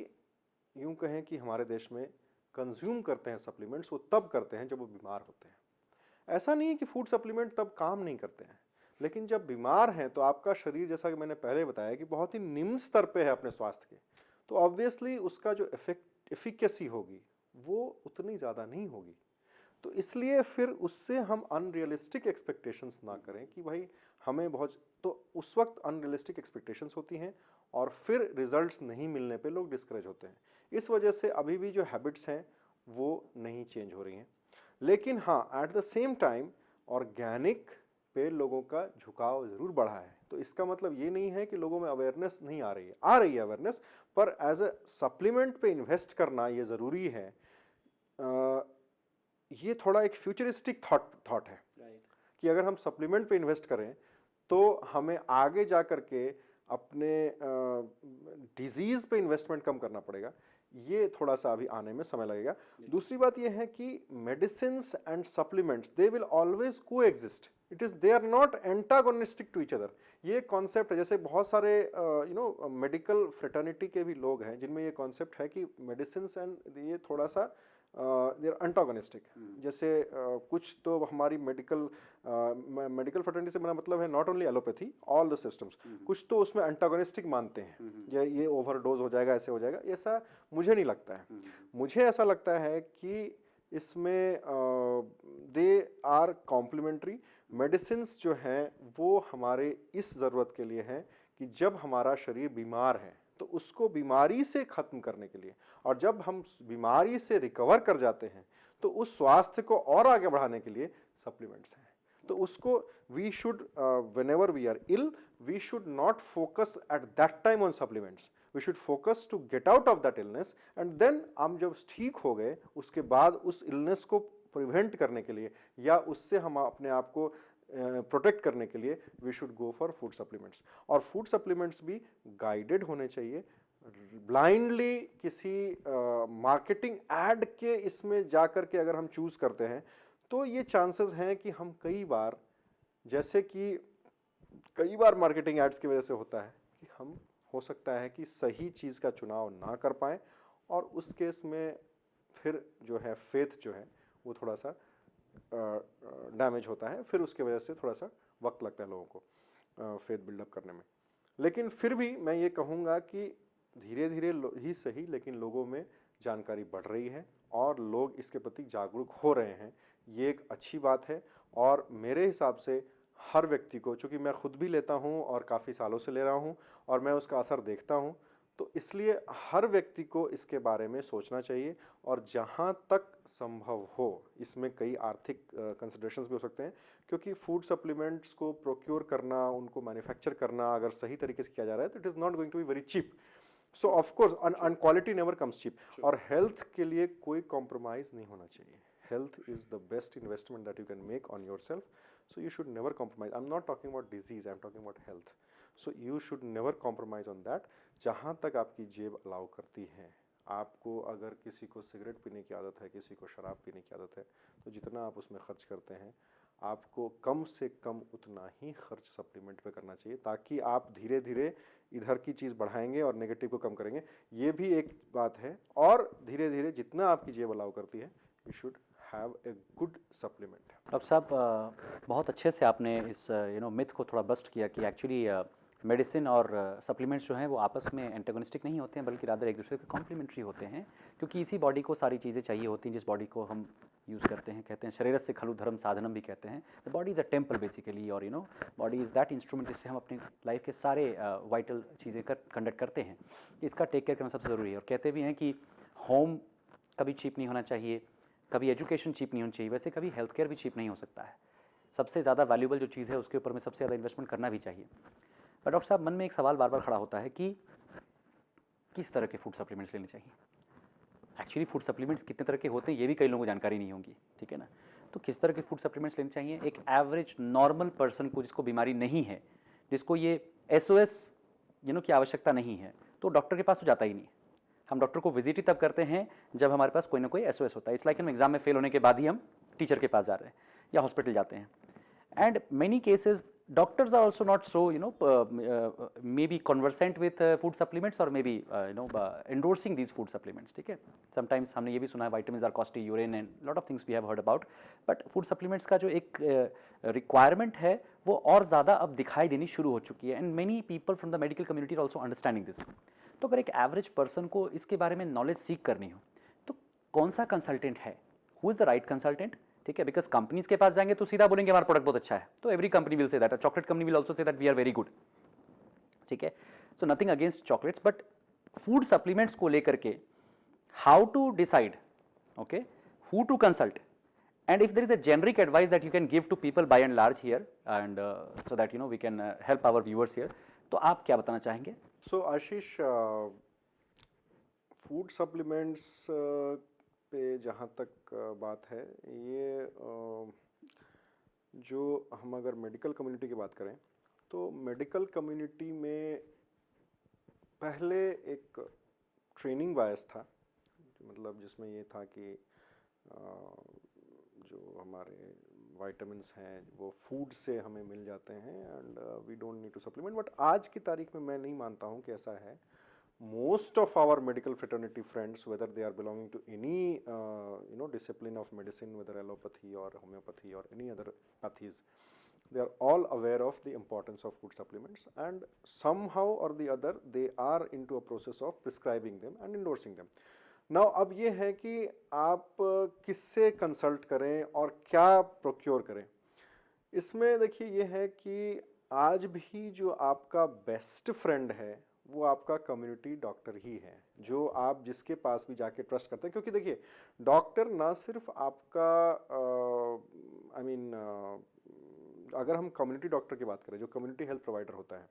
यूं कहें कि हमारे देश में कंज्यूम करते हैं सप्लीमेंट्स, वो तब करते हैं जब वो बीमार होते हैं। ऐसा नहीं है कि फूड सप्लीमेंट तब काम नहीं करते हैं, लेकिन जब बीमार हैं तो आपका शरीर, जैसा कि मैंने पहले बताया, कि बहुत ही निम्न स्तर पे है अपने स्वास्थ्य के, तो ऑब्वियसली उसका जो एफिकेसी होगी वो उतनी ज़्यादा नहीं होगी। तो इसलिए फिर उससे हम अनरियलिस्टिक एक्सपेक्टेशंस ना करें कि भाई हमें बहुत, तो उस वक्त अनरियलिस्टिक एक्सपेक्टेशंस होती हैं और फिर रिजल्ट्स नहीं मिलने पे लोग डिस्करेज होते हैं। इस वजह से अभी भी जो हैबिट्स हैं वो नहीं चेंज हो रही हैं। लेकिन हाँ, at the same time organic पे लोगों का झुकाव ज़रूर बढ़ा है। तो इसका मतलब ये नहीं है कि लोगों में अवेयरनेस नहीं आ रही है, आ रही है अवेयरनेस, पर एज अ सप्लीमेंट पे इन्वेस्ट करना ये ज़रूरी है। ये थोड़ा एक फ्यूचरिस्टिक थॉट है कि अगर हम सप्लीमेंट पे इन्वेस्ट करें तो हमें आगे जा करके अपने डिजीज पे इन्वेस्टमेंट कम करना पड़ेगा। ये थोड़ा सा अभी आने में समय लगेगा। दूसरी बात ये है कि medicines and supplements they will always coexist, it is they are not antagonistic to each other. ये कॉन्सेप्ट है, जैसे बहुत सारे मेडिकल फ्रेटर्निटी के भी लोग हैं जिनमें ये कॉन्सेप्ट है कि मेडिसिन्स एंड ये थोड़ा सा दे आर एंटागोनिस्टिक। जैसे कुछ तो हमारी मेडिकल फ्रेटर्निटी से मेरा मतलब है not only allopathy, all the systems, कुछ तो उसमें एंटागोनिस्टिक मानते हैं, ये ओवरडोज हो जाएगा, ऐसे हो जाएगा। ऐसा मुझे नहीं लगता है। मुझे ऐसा लगता है कि इसमें दे आर कॉम्प्लीमेंट्री। मेडिसिन्स जो हैं वो हमारे इस ज़रूरत के लिए हैं कि जब हमारा शरीर बीमार है तो उसको बीमारी से ख़त्म करने के लिए, और जब हम बीमारी से रिकवर कर जाते हैं तो उस स्वास्थ्य को और आगे बढ़ाने के लिए सप्लीमेंट्स हैं। तो उसको we should whenever we are ill we should not focus at that time on supplements, we should focus to get out of that illness and then हम जब ठीक हो गए उसके बाद उस इलनेस को प्रिवेंट करने के लिए या उससे हम अपने आप को प्रोटेक्ट करने के लिए we should go for food supplements. और फूड सप्लीमेंट्स भी गाइडेड होने चाहिए। ब्लाइंडली किसी मार्केटिंग एड के इसमें जाकर के अगर हम चूज करते हैं तो ये चांसेस हैं कि हम कई बार, जैसे कि कई बार मार्केटिंग एड्स की वजह से होता है कि हम हो सकता है कि सही चीज़ का चुनाव ना कर पाएँ, और उस केस में फिर जो है फेथ जो है वो थोड़ा सा डैमेज होता है। फिर उसके वजह से थोड़ा सा वक्त लगता है लोगों को फेथ बिल्डअप करने में। लेकिन फिर भी मैं ये कहूँगा कि धीरे धीरे ही सही, लेकिन लोगों में जानकारी बढ़ रही है और लोग इसके प्रति जागरूक हो रहे हैं। ये एक अच्छी बात है। और मेरे हिसाब से हर व्यक्ति को, चूँकि मैं खुद भी लेता हूँ और काफ़ी सालों से ले रहा हूँ और मैं उसका असर देखता हूँ, तो इसलिए हर व्यक्ति को इसके बारे में सोचना चाहिए। और जहाँ तक संभव हो, इसमें कई आर्थिक कंसिडरेशंस भी हो सकते हैं, क्योंकि फूड सप्लीमेंट्स को प्रोक्योर करना, उनको मैन्युफैक्चर करना अगर सही तरीके से किया जा रहा है तो it is not going to be very cheap. So of course and quality never comes cheap. और हेल्थ के लिए कोई कॉम्प्रोमाइज़ नहीं होना चाहिए। Health is the best investment that you can make on yourself, so you should never compromise. I'm not talking about disease, I'm talking about health. So you should never compromise on that. जहाँ तक आपकी जेब allow करती है, आपको अगर किसी को सिगरेट पीने की आदत है, किसी को शराब पीने की आदत है, तो जितना आप उसमें खर्च करते हैं आपको कम से कम उतना ही खर्च सप्लीमेंट पे करना चाहिए, ताकि आप धीरे धीरे इधर की चीज़ बढ़ाएंगे और नेगेटिव को कम करेंगे। ये भी एक बात है। और धीरे धीरे जितना आपकी जेब अलाउ करती है, you should have a good supplement. Doctor साहब, बहुत अच्छे से आपने इस मिथ को थोड़ा बस्ट किया कि एक्चुअली मेडिसिन और सप्लीमेंट्स जो हैं वो आपस में एंटेगोनिस्टिक नहीं होते हैं, बल्कि रादर एक दूसरे के कॉम्प्लीमेंट्री होते हैं, क्योंकि इसी बॉडी को सारी चीज़ें चाहिए होती हैं जिस बॉडी को हम यूज़ करते हैं। कहते हैं शरीरस्य खलु धर्म साधनम भी कहते हैं। The body is a temple basically, और बॉडी इज़ दैट इंस्ट्रूमेंट जिससे हम अपनी लाइफ के सारे वाइटल चीज़ें कंडक्ट करते हैं। इसका टेक केयर करना सबसे ज़रूरी है। और कहते भी हैं कि होम कभी चीप नहीं होना चाहिए, कभी एजुकेशन चीप नहीं होनी चाहिए, वैसे कभी हेल्थ केयर भी चीप नहीं हो सकता है। सबसे ज़्यादा वैल्यूबल जो चीज़ है उसके ऊपर में सबसे ज़्यादा इन्वेस्टमेंट करना भी चाहिए। पर डॉक्टर साहब, मन में एक सवाल बार बार खड़ा होता है कि किस तरह के फूड सप्लीमेंट्स लेने चाहिए। एक्चुअली फूड सप्लीमेंट्स कितने तरह के होते हैं ये भी कई लोगों को जानकारी नहीं होगी, ठीक है ना। तो किस तरह के फूड सप्लीमेंट्स लेने चाहिए एक एवरेज नॉर्मल पर्सन को, जिसको बीमारी नहीं है, जिसको ये SOS की आवश्यकता नहीं है, तो डॉक्टर के पास तो जाता ही नहीं। हम डॉक्टर को विजिट ही तब करते हैं जब हमारे पास कोई ना कोई SOS होता है। इट्स लाइक हम एग्जाम में फेल होने के बाद ही हम टीचर के पास जा रहे हैं या हॉस्पिटल जाते हैं। And many cases doctors are also not so maybe conversant with food supplements or maybe endorsing these food supplements, ठीक है। sometimes हमने ये भी सुना है vitamins are costly, urine and lot of things we have heard about, but food supplements का जो एक requirement है वो और ज़्यादा अब दिखाई देनी शुरू हो चुकी है, and many people from the medical community are also understanding this। तो अगर एक एवरेज पर्सन को इसके बारे में नॉलेज सीख करनी हो तो कौन सा कंसल्टेंट है, who is the right consultant, ठीक है। बिकॉज कंपनीज के पास जाएंगे तो सीधा बोलेंगे हमारा प्रोडक्ट बहुत अच्छा है, तो every company will say that, chocolate company will also say that we are very good, ठीक है। So nothing against chocolates, but food supplements को लेकर के how to decide, okay, who to consult, and if there is a generic advice that you can give to people by and large here, and so that we can help our viewers here, तो आप क्या बताना चाहेंगे। So आशीष, food supplements पे जहाँ तक बात है, ये जो हम अगर मेडिकल कम्युनिटी की बात करें तो मेडिकल कम्युनिटी में पहले एक ट्रेनिंग बायस था, मतलब जिसमें ये था कि जो हमारे वाइटामिन्स हैं वो फूड से हमें मिल जाते हैं and we don't need to supplement. But आज की तारीख में मैं नहीं मानता हूँ कि ऐसा है। Most of our medical fraternity friends, whether they are belonging to any discipline of medicine, whether allopathy or homeopathy or any other pathies, they are all aware of the importance of food supplements, and somehow or the other they are into a process of prescribing them and endorsing them. Now अब ये है कि आप किससे consult करें और क्या procure करें। इसमें देखिए ये है कि आज भी जो आपका बेस्ट फ्रेंड है वो आपका कम्युनिटी डॉक्टर ही है, जो आप जिसके पास भी जाके ट्रस्ट करते हैं। क्योंकि देखिए डॉक्टर ना सिर्फ आपका अगर हम कम्युनिटी डॉक्टर की बात करें, जो कम्युनिटी हेल्थ प्रोवाइडर होता है,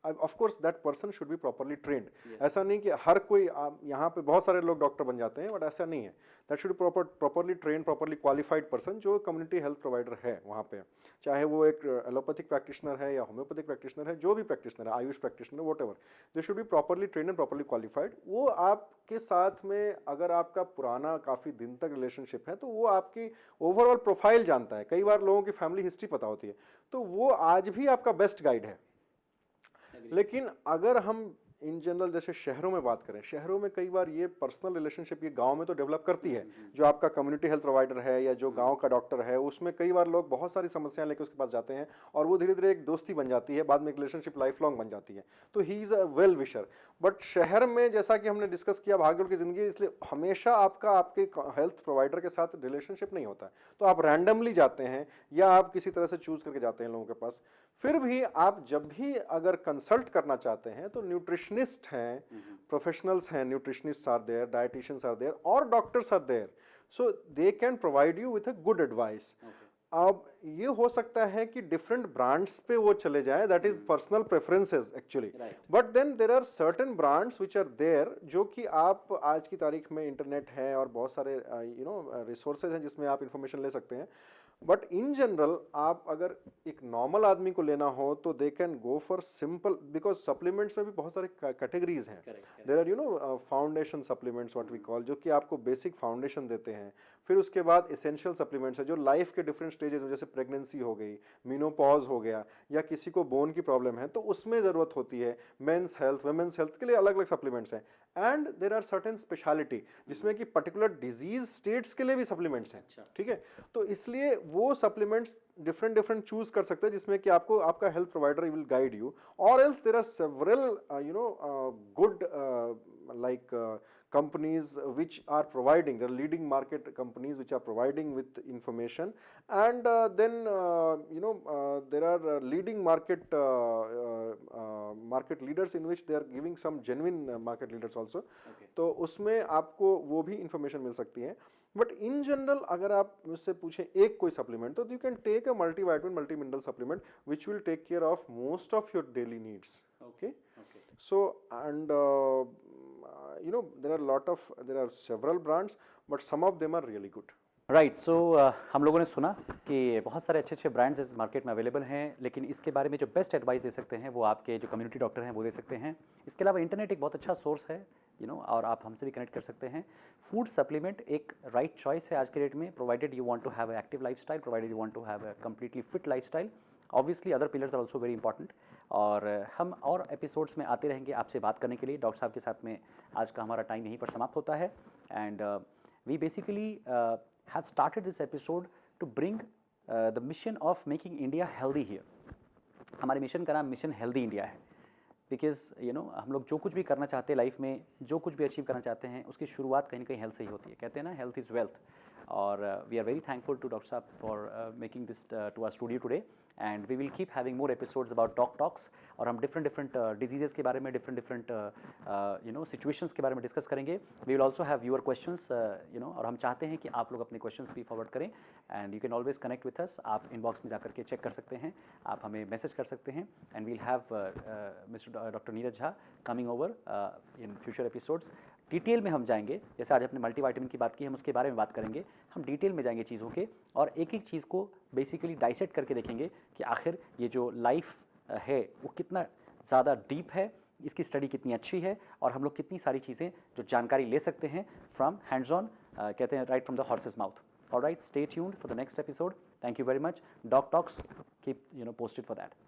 of course that person should be properly trend. ऐसा नहीं कि हर कोई यहाँ पे बहुत सारे लोग डॉक्टर बन जाते हैं, बट ऐसा नहीं है। That should properly train, properly qualified person जो कम्युनिटी हेल्थ प्रोवाइडर है वहाँ पे, चाहे वो एक एलोपैथिक प्रैक्टिशनर है या होम्योपैथिक प्रैक्टिशनर है, जो भी प्रैक्टिशनर है, Ayush practitioner, what ever, they should be properly train and properly qualified. वो आपके साथ में अगर आपका पुराना काफ़ी दिन तक रिलेशनशिप है तो वो आपकी ओवरऑल प्रोफाइल जानता है। कई बार लोगों की फैमिली हिस्ट्री पता होती है, तो वो आज भी आपका बेस्ट गाइड है। लेकिन अगर हम इन जनरल जैसे शहरों में बात करें, शहरों में कई बार ये पर्सनल रिलेशनशिप ये गांव में तो डेवलप करती है, जो आपका कम्युनिटी हेल्थ प्रोवाइडर है या जो गांव का डॉक्टर है, उसमें कई बार लोग बहुत सारी समस्याएं लेकर उसके पास जाते हैं और वो धीरे धीरे एक दोस्ती बन जाती है, बाद में एक रिलेशनशिप लाइफ लॉन्ग बन जाती है, तो he is a well wisher. But शहर में जैसा कि हमने डिस्कस किया, भागदौड़ की जिंदगी, इसलिए हमेशा आपका आपके हेल्थ प्रोवाइडर के साथ रिलेशनशिप नहीं होता है, तो आप रैंडमली जाते हैं या आप किसी तरह से चूज करके जाते हैं लोगों के पास। फिर भी आप जब भी अगर कंसल्ट करना चाहते हैं तो न्यूट्रिशनिस्ट हैं, प्रोफेशनल्स हैं, nutritionist are there, dietitians are there और doctors are there, so they can provide you with a good advice. अब ये हो सकता है कि डिफरेंट ब्रांड्स पे वो चले जाए, that is personal preferences actually, but then there are certain brands which are there, जो कि आप आज की तारीख में इंटरनेट है और बहुत सारे रिसोर्सेज हैं जिसमें आप इंफॉर्मेशन ले सकते हैं। बट इन जनरल आप अगर एक नॉर्मल आदमी को लेना हो तो they can go for simple, because supplements में भी बहुत सारे कैटेगरीज हैं। There are foundation supplements what we call, जो कि आपको बेसिक फाउंडेशन देते हैं। फिर उसके बाद एसेंशियल सप्लीमेंट्स है जो लाइफ के डिफरेंट स्टेजेस में, जैसे प्रेगनेंसी हो गई, मीनोपॉज हो गया, या किसी को बोन की प्रॉब्लम है तो उसमें ज़रूरत होती है। मेंस हेल्थ, वुमेन्स हेल्थ के लिए अलग अलग सप्लीमेंट्स हैं। And there are certain speciality जिसमें कि पर्टिकुलर डिजीज स्टेट्स के लिए भी सप्लीमेंट्स हैं, ठीक है। तो इसलिए वो सप्लीमेंट्स डिफरेंट डिफरेंट चूज कर सकते हैं, जिसमें कि आपको आपका health provider will guide you, और else there are several good like companies which are providing, the leading market companies which are providing with information, and then there are leading market leaders in which they are giving some genuine market leaders also, तो उसमें आपको वो भी information मिल सकती है। But in general अगर आप मुझसे पूछें एक कोई सप्लीमेंट, तो you can take a multivitamin multi mineral supplement which will take care of most of your daily needs. Okay, so and there are several brands, but some of them are really good. Right, so हम लोगों ने सुना कि बहुत सारे अच्छे अच्छे brands इस मार्केट में अवेलेबल हैं, लेकिन इसके बारे में जो बेस्ट एडवाइस दे सकते हैं वो आपके जो कम्युनिटी डॉक्टर हैं वो दे सकते हैं। इसके अलावा इंटरनेट एक बहुत अच्छा सोर्स है, और आप हमसे भी कनेक्ट कर सकते हैं। फूड सप्लीमेंट एक राइट चॉइस है आज के डेट में, provided you want to have active lifestyle, provided you want to have a completely fit lifestyle. Obviously other pillars are also very important, और हम और एपिसोड्स में आते रहेंगे आपसे बात करने के लिए। डॉक्टर साहब के साथ में आज का हमारा टाइम यहीं पर समाप्त होता है, and we basically have started this episode to bring the mission of making India healthy here. हमारे मिशन का नाम मिशन हेल्दी इंडिया है, बिकॉज हम लोग जो कुछ भी करना चाहते हैं लाइफ में, जो कुछ भी अचीव करना चाहते हैं, उसकी शुरुआत कहीं ना कहीं हेल्थ से ही होती है। कहते हैं ना, हेल्थ इज़ वेल्थ। और we are very thankful to doctor साहब for making this to our studio today, and we will keep having more episodes about doc talks, और हम डिफरेंट डिफरेंट डिजीज़ेज़ के बारे में, डिफरेंट सिचुएशंस के बारे में डिस्कस करेंगे। We will also have your questions, और हम चाहते हैं कि आप लोग अपने क्वेश्चंस भी फॉरवर्ड करें, and you can always connect with us. आप इनबॉक्स में जाकर के चेक कर सकते हैं, आप हमें मैसेज कर सकते हैं, and we'll have mister doctor Neeraj Jha coming over in future episodes detail में हम जाएंगे, जैसे आज हमने मल्टीविटामिन की बात की, हम उसके बारे में बात करेंगे, हम डिटेल में जाएंगे चीज़ों के और एक एक चीज़ को बेसिकली डाइसेक्ट करके देखेंगे कि आखिर ये जो लाइफ है वो कितना ज़्यादा डीप है, इसकी स्टडी कितनी अच्छी है और हम लोग कितनी सारी चीज़ें जो जानकारी ले सकते हैं फ्रॉम हैंड्स ऑन, कहते हैं right from the horses mouth. All right, stay tuned for the next episode. Thank you very much. Doc Talks, keep posted for that.